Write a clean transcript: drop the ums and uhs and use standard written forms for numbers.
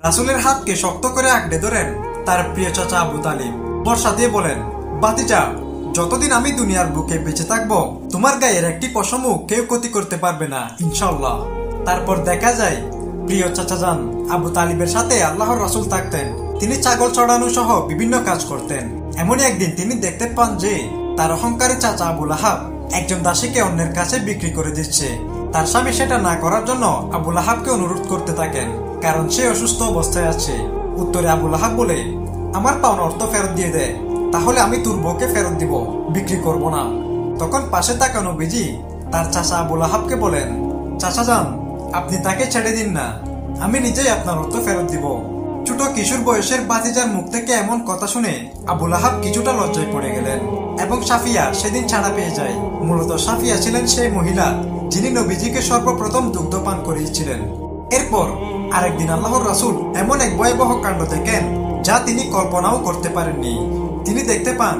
রাসূলের হাতকে শক্ত করে আঁকড়ে ধরেন তার প্রিয় চাচা আবু তালিব। বর্ষা দিয়ে বলেন, ভাতিজা, যতদিন আমি দুনিয়ার বুকে বেঁচে থাকবো তোমার গায়ের একটি পশমও কেউ ক্ষতি করতে পারবে না, ইনশাআল্লাহ। তারপর দেখা যায় প্রিয় চাচা যান আবু তালিবের সাথে আল্লাহর রাসূল থাকতেন। তিনি ছাগল চড়ানো সহ বিভিন্ন কাজ করতেন। এমনই একদিন তিনি দেখতে পান যে তার অহংকারী চাচা আবু লাহাব একজন দাসীকে অন্যের কাছে বিক্রি করে দিচ্ছে। তার স্বামী সেটা না করার জন্য আবু লাহাবকে অনুরোধ করতে থাকেন, কারণ সে অসুস্থ অবস্থায় আছে। উত্তরে আবু লাহাব বলে, আমার পাওনা অর্থ ফেরত দিয়ে দে, তাহলে আমি তোর বউকে ফেরত দিব, বিক্রি করব না। তখন পাশে থাকা নবীজি তার চাচা আবু লাহাবকে বলেন, চাচা যান, আপনি তাকে ছেড়ে দিন না, আমি নিজেই আপনার অর্থ ফেরত দিব। ছোট কিশোর বয়সের ভাতিজার মুখ থেকে এমন কথা শুনে আবু লাহাব কিছুটা লজ্জায় পড়ে গেলেন এবং সাফিয়া সেদিন ছাড়া পেয়ে যায়। মূলত সাফিয়া ছিলেন সেই মহিলা যিনি নবীজিকে সর্বপ্রথম দুগ্ধ পান করিয়েছিলেন। এরপর আরেকদিন আল্লাহর রাসূল এমন এক ভয়াবহ কাণ্ড দেখেন যা তিনি কল্পনাও করতে পারেননি। তিনি দেখতে পান